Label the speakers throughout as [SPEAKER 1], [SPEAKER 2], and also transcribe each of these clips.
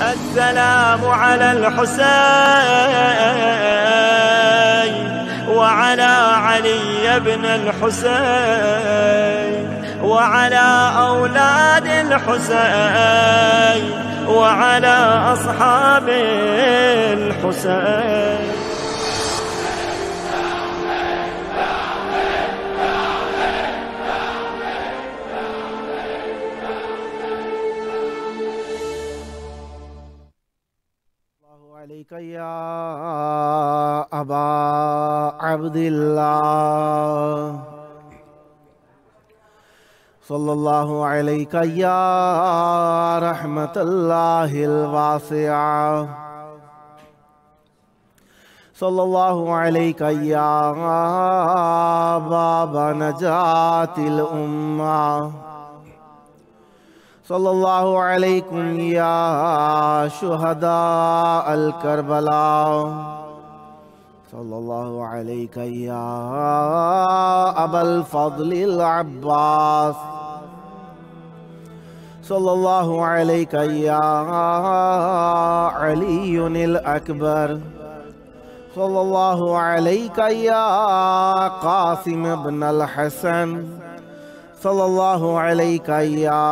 [SPEAKER 1] السلام على الحسين وعلى علي بن الحسين وعلى أولاد الحسين وعلى أصحاب الحسين.
[SPEAKER 2] عليك يا أبا عبد الله صلى الله عليك يا رحمة الله الواسعة صلى الله عليك يا باب نجاة الأمة صلى الله عليكم يا شهداء الكربلاء صلى الله عليك يا أبا الفضل العباس صلى الله عليك يا علي الأكبر صلى الله عليك يا قاسم بن الحسن صلى الله عليك يا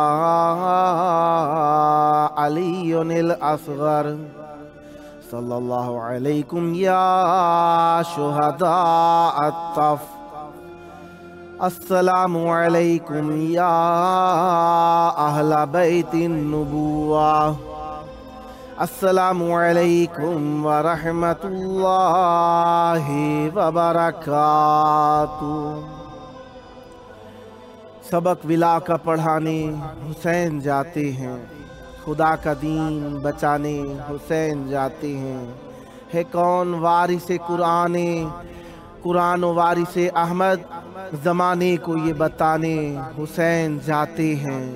[SPEAKER 2] علي الأصغر صلى الله عليكم يا شهداء الطف السلام عليكم يا أهل بيت النبوة السلام عليكم ورحمة الله وبركاته. سبق ولا کا پڑھانے حسین جاتے ہیں، خدا کا دین بچانے حسین جاتے ہیں. ہے کون وارث قرآن و وارث احمد، زمانے کو یہ بتانے حسین جاتے ہیں.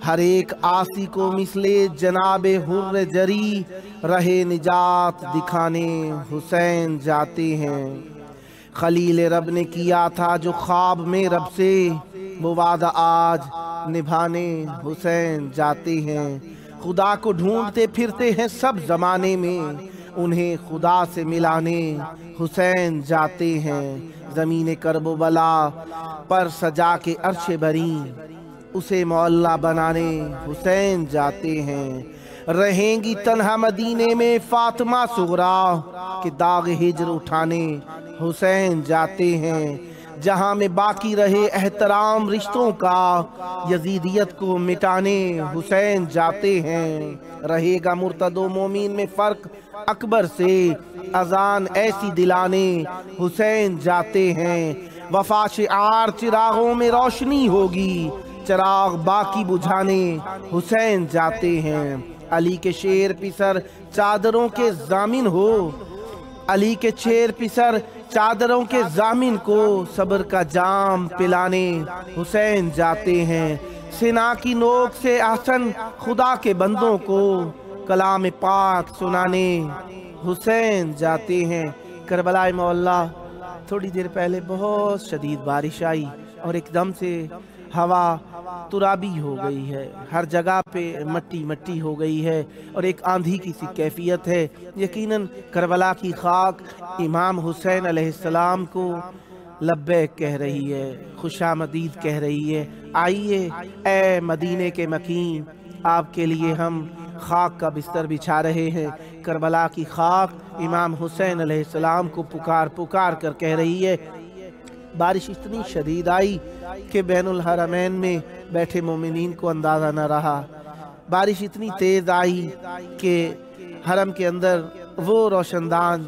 [SPEAKER 2] ہر ایک آسی کو مثل جناب حر جری رہے نجات دکھانے حسین جاتے ہیں. خلیل رب نے کیا تھا جو خواب میں رب سے، وہ وعدہ آج نبھانے حسین جاتے ہیں. خدا کو ڈھونڈتے پھرتے ہیں سب زمانے میں، انہیں خدا سے ملانے حسین جاتے ہیں. زمین کرب و بلا پر سجا کے عرش بری، اسے معلّہ بنانے حسین جاتے ہیں. رہیں گی تنہا مدینے میں فاطمہ صغریٰ کہ داغ ہجر اٹھانے حسین جاتے ہیں. جہاں میں باقی رہے احترام رشتوں کا، یزیدیت کو مٹانے حسین جاتے ہیں. رہے گا مرتد و مومن میں فرق اکبر سے، اذان ایسی دلانے حسین جاتے ہیں. وفا شعار چراغوں میں روشنی ہوگی، چراغ باقی بجھانے حسین جاتے ہیں. علی کے شیر پسر چادروں کے ضامن ہو، علی کے شیر پسر چادروں کے ضامن کو صبر کا جام پلانے حسین جاتے ہیں. سنا کی نوک سے احسن خدا کے بندوں کو کلام پاک سنانے حسین جاتے ہیں. کربلا مولا تھوڑی دیر پہلے بہت شدید بارش آئی اور ایک دم سے ہوا ترابی ہو گئی ہے، ہر جگہ پہ مٹی مٹی ہو گئی ہے اور ایک آندھی کی سی کیفیت ہے. یقیناً کربلا کی خاک امام حسین علیہ السلام کو لبیک کہہ رہی ہے، خوش آمدید کہہ رہی ہے. آئیے اے مدینے کے مکین، آپ کے لیے ہم خاک کا بستر بچھا رہے ہیں. کربلا کی خاک امام حسین علیہ السلام کو پکار پکار کر کہہ رہی ہے. بارش اتنی شدید آئی کہ بین الحرمین میں بیٹھے مومنین کو اندازہ نہ رہا. بارش اتنی تیز آئی کہ حرم کے اندر وہ روشندان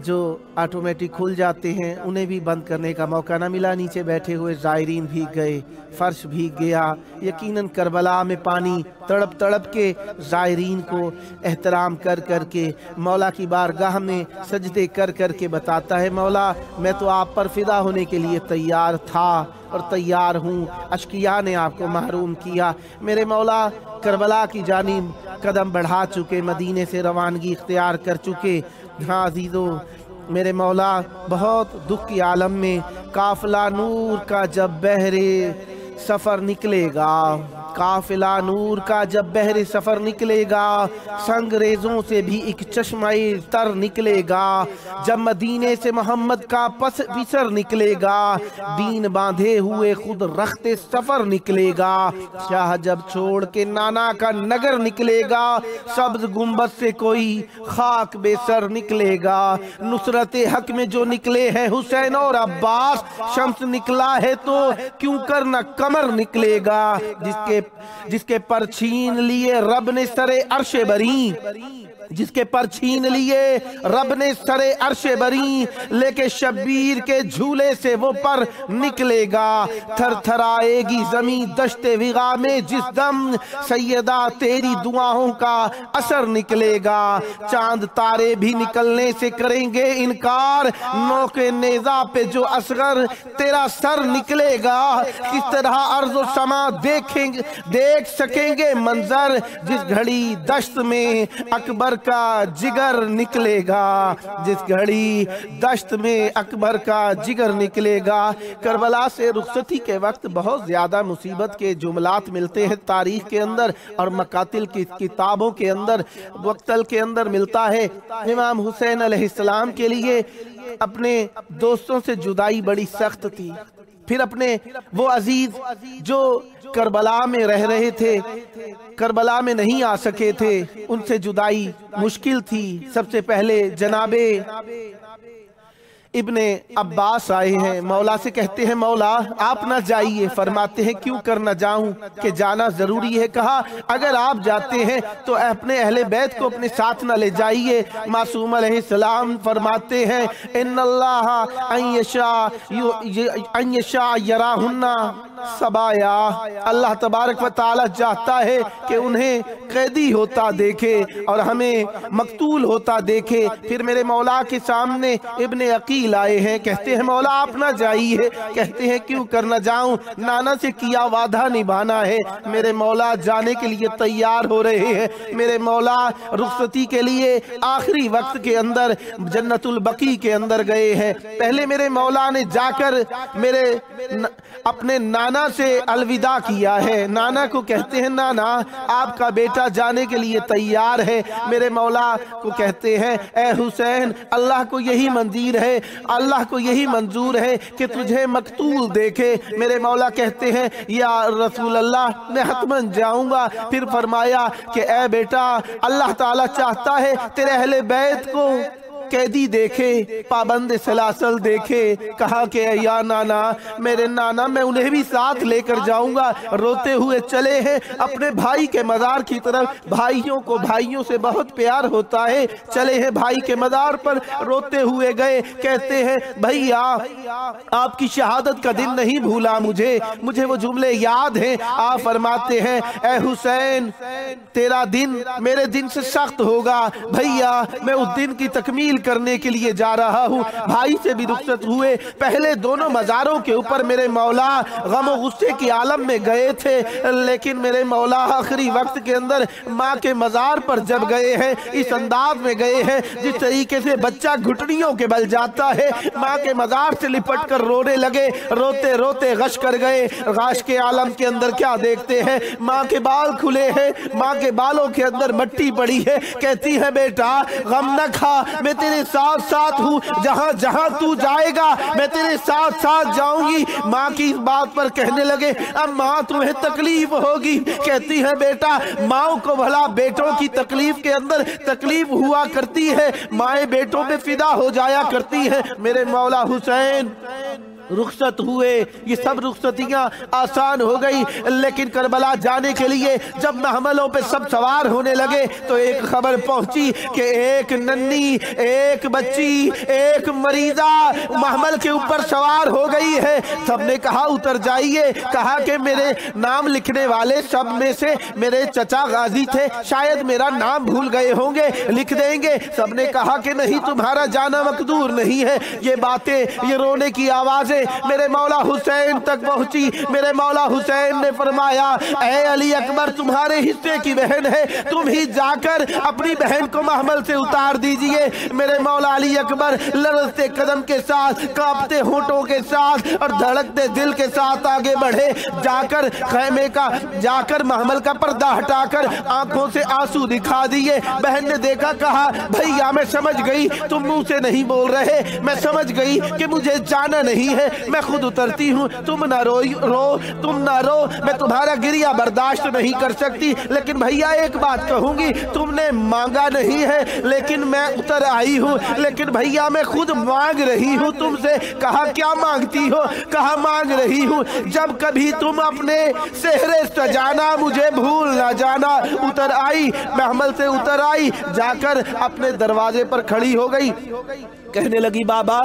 [SPEAKER 2] جو آٹومیٹک کھل جاتے ہیں انہیں بھی بند کرنے کا موقع نہ ملا. نیچے بیٹھے ہوئے زائرین بھیگ گئے، فرش بھیگ گیا. یقیناً کربلا میں پانی تڑپ تڑپ کے زائرین کو احترام کر کر کے مولا کی بارگاہ میں سجدے کر کر کے بتاتا ہے، مولا میں تو آپ پر فدا ہونے کے لیے تیار تھا اور تیار ہوں، اشقیاء نے آپ کو محروم کیا. میرے مولا کربلا کی جانب قدم بڑھا چکے، مدینے سے روانگی اختیار کر چکے. ہاں عزیزو، میرے مولا بہت دکھ کی عالم میں قافلہ نور کا جب بحر سفر نکلے گا، काफिला नूर का जब बहरे सफर निकलेगा, संगरेजों से भी एक चश्मा तर निकलेगा। जब मदीने से मोहम्मद का पिसर निकलेगा, दीन बांधे हुए खुद रखते सफर निकलेगा। शाह जब छोड़ के नाना का नगर निकलेगा, सब्ज गुंबद से कोई खाक बेसर निकलेगा। नुसरत हक में जो निकले हैं हुसैन और अब्बास, शम्स निकला है तो क्यों कर न कमर निकलेगा। जिसके पर छीन लिए रब ने सरे अर्शे बरी, जिसके पर छीन लिए रब ने सरे अर्शे बरी, लेके शब्बीर के झूले से वो पर निकलेगा। थर थराएगी जमीन दश्ते विगा में जिस दम, सैयदा तेरी दुआओं का असर निकलेगा। चांद तारे भी निकलने से करेंगे इनकार, नौके नेजा पे जो असगर तेरा सर निकलेगा। किस तरह अर्ज़ समा देख सकेंगे मंजर, जिस घड़ी दश्त में अकबर का जिगर निकलेगा। जिस घड़ी दश्त में अकबर का जिगर निकलेगा। करबला से रुखसती के वक्त बहुत ज्यादा मुसीबत के जुमलात मिलते हैं तारीख के अंदर और मकातिल की किताबों के अंदर, वक्तल के अंदर मिलता है। इमाम हुसैन अलैहिस्सलाम के लिए अपने दोस्तों से जुदाई बड़ी सख्त थी। फिर अपने वो अजीज जो करबला में रह रहे थे, करबला में नहीं आ सके थे, उनसे जुदाई मुश्किल थी। सबसे पहले जनाबे इब्ने अब्बास आए हैं, मौला से कहते हैं मौला आप ना जाइए। फरमाते हैं क्यों कर ना जाऊं, कि जाना जरूरी है। कहा अगर आप जाते हैं तो अपने अहले बैत को अपने साथ ना ले जाइए। मासूम अलैहिस्सलाम फरमाते हैं इन्नल्लाह अयशा यराहुन्ना सबाया, अल्लाह तबारक व तआला चाहता है कि उन्हें कैदी होता देखे और हमें मकतूल होता देखे। फिर मेरे मौला के सामने इब्ने अकील आए हैं, कहते हैं मौला आप ना जाइए। कहते हैं क्यों कर ना जाऊं, नाना से किया वादा निभाना है। मेरे मौला जाने के लिए तैयार हो रहे हैं। मेरे मौला रुखसती के लिए आखिरी वक्त के अंदर जन्नतुल बकी के अंदर गए हैं। पहले मेरे मौला ने जाकर अपने नाना से अलविदा किया है। नाना को कहते हैं नाना आपका बेटा जाने के लिए तैयार है। मेरे मौला को कहते हैं ए हुसैन अल्लाह को यही मंजूर है, अल्लाह को यही मंजूर है कि तुझे मकतूल देखे। मेरे मौला कहते हैं या रसूल अल्लाह मैं हतमन जाऊंगा। फिर फरमाया कि ए बेटा अल्लाह ताला चाहता है तेरे अहले बैत को कैदी देखे, पाबंद सलासल देखे। कहा कि या नाना, मेरे नाना मैं उन्हें भी साथ लेकर जाऊंगा। रोते हुए चले हैं अपने भाई के मज़ार की तरफ। भाइयों को भाइयों से बहुत प्यार होता है। चले हैं भाई के मज़ार पर, रोते हुए गए। कहते हैं भैया आपकी शहादत का दिन नहीं भूला, मुझे वो जुमले याद हैं। आप फरमाते हैं ए हुसैन तेरा दिन मेरे दिन से सख्त होगा। भैया मैं उस दिन की तकमील करने के लिए जा रहा हूँ। भाई से भी रुखसत हुए। पहले दोनों मज़ारों के ऊपर मेरे मौला गम और गुस्से की आलम में गए थे, लेकिन मेरे मौला आखिरी वक्त के अंदर माँ के मज़ार पर जब गए हैं इस अंदाज में गए हैं जिस तरीके से बच्चा घुटनियों के बल जाता है। माँ के मज़ार से लिपट कर रोने लगे। रोते रोते गश कर गए। गश के आलम के अंदर क्या देखते हैं, माँ के बाल खुले हैं, माँ के बालों के अंदर मट्टी पड़ी है। कहती है बेटा गम न खा, मैं तेरे साथ साथ हूँ, जहाँ जहाँ तू जाएगा मैं तेरे साथ साथ जाऊंगी। माँ की इस बात पर कहने लगे अब माँ तुम्हें तकलीफ होगी। कहती है बेटा माँ को भला बेटों की तकलीफ के अंदर तकलीफ हुआ करती है, माएँ बेटों पे फिदा हो जाया करती है। मेरे मौला हुसैन रुखसत हुए। ये सब रुखसतियाँ आसान हो गई, लेकिन करबला जाने के लिए जब महमलों पे सब सवार होने लगे तो एक खबर पहुंची कि एक नन्ही, एक बच्ची, एक मरीजा महमल के ऊपर सवार हो गई है। सबने कहा उतर जाइए। कहा कि मेरे नाम लिखने वाले सब में से मेरे चचा गाजी थे, शायद मेरा नाम भूल गए होंगे, लिख देंगे। सबने कहा कि नहीं तुम्हारा जाना मकदूर नहीं है। ये बातें, ये रोने की आवाज़ आवाजें मेरे मौला हुसैन तक पहुंची। मेरे मौला हुसैन ने फरमाया, ऐ अली अकबर, तुम्हारे हिस्से की बहन है, तुम ही जाकर अपनी बहन को महमल से उतार दीजिए। मेरे मौला अली अकबर लड़ते कदम के साथ, कांपते होठों के साथ और धड़कते दिल के साथ आगे बढ़े। जाकर खैमे का, जाकर महमल का पर्दा हटाकर आंखों से आंसू दिखा दिए। बहन ने देखा, कहा, भैया मैं समझ गई तुम मुंह से नहीं बोल रहे, मैं समझ गई कि मुझे जाना नहीं है, मैं खुद उतरती हूँ, तुम ना रो, तुम ना रो, मैं तुम्हारा गिरिया बर्दाश्त नहीं कर सकती। लेकिन भैया एक बात कहूंगी, तुमने मांगा नहीं है लेकिन मैं उतर आई हूँ, लेकिन भैया मैं खुद मांग रही हूँ तुमसे। कहा, क्या मांगती हो? कहा, मांग रही हूँ जब कभी तुम अपने सेहरे सजाना मुझे भूल ना जाना। उतर आई, महमल से उतर आई, जाकर अपने दरवाजे पर खड़ी हो गई। कहने लगी, बाबा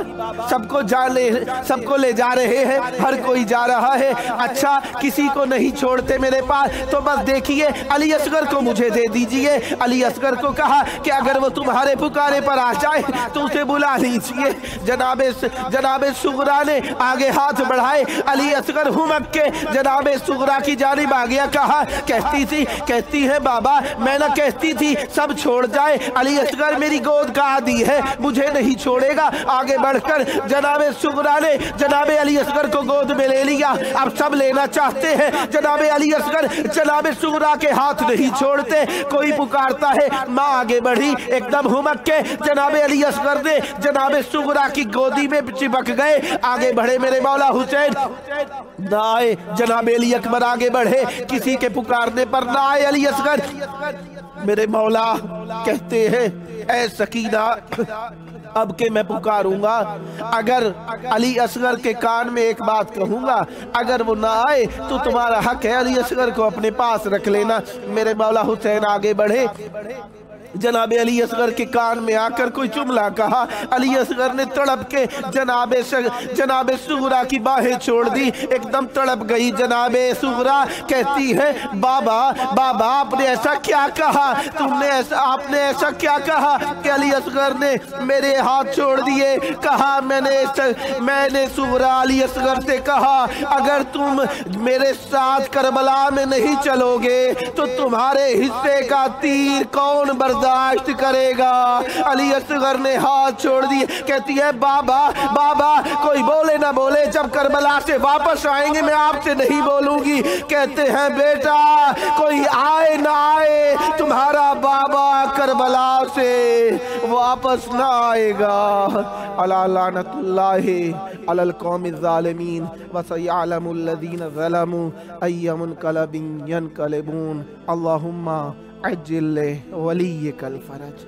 [SPEAKER 2] सबको ले जा रहे हैं, हर कोई जा रहा है, अच्छा किसी को नहीं छोड़ते मेरे पास, तो बस देखिए अली असगर को मुझे दे दीजिए। अली असगर को कहा कि अगर वो तुम्हारे पुकारे पर आ जाए तो उसे बुला लीजिए। जनाबे सुगरा ने आगे हाथ बढ़ाए, अली असगर हुमक के जनाबे सुगरा की जानिब आ गया। कहा, कहती है बाबा, मैं ना कहती थी सब छोड़ जाए, अली असगर मेरी गोद का आदी है, मुझे नहीं छोड़ेगा। आगे बढ़कर जनाबे सुगरा ने जनाबे अली असगर को गोद में ले लिया। अब सब लेना चाहते हैं, जनाबे अली असगर जनाबे सुगरा के हाथ नहीं छोड़ते। कोई पुकारता है, माँ आगे बढ़ी, एकदम हुमक के जनाबे अली असगर ने जनाबे सुगरा की गोदी में चिपक गए। आगे बढ़े मेरे मौला हुसैन, ना आए जनाबे अली अकबर आगे बढ़े, किसी के पुकारने पर ना आए अली असगर। मेरे मौला कहते हैं, ऐ सकीना, अब के मैं पुकारूंगा, अगर अली असगर के कान में एक बात कहूंगा, अगर वो ना आए तो तुम्हारा हक है अली असगर को अपने पास रख लेना। मेरे मौला हुसैन आगे बढ़े, जनाबे अली असगर के कान में आकर कोई जुमला कहा। अली असगर ने तड़प के जनाबे सुगरा की बाहें छोड़ दी, एकदम तड़प गई। जनाबे सुगरा कहती है, बाबा आपने ऐसा क्या कहा, आपने ऐसा क्या कहा कि अली असगर ने मेरे हाथ छोड़ दिए। कहा, मैंने सुगरा अली असगर से कहा, अगर तुम मेरे साथ करबला में नहीं चलोगे तो तुम्हारे हिस्से का तीर कौन बर्दाश्त करेगा। अली असगर ने हाथ छोड़ दिए। कहती है, बाबा कोई बोले ना बोले, जब करबला से वापस आएंगे मैं आपसे नहीं बोलूंगी। कहते हैं, बेटा कोई आए ना आए, तुम्हारा बाबा करबला से वापस ना आएगा। अला लानतुल्लाहि अलल कौमिज़ ज़ालिमीन व सयअलमुल लज़ीना ज़लमू अय्य मुनक़लबिन यनक़लिबून। अल्लाहुम्मा अज्जिल वलिय्यकल फ़रज।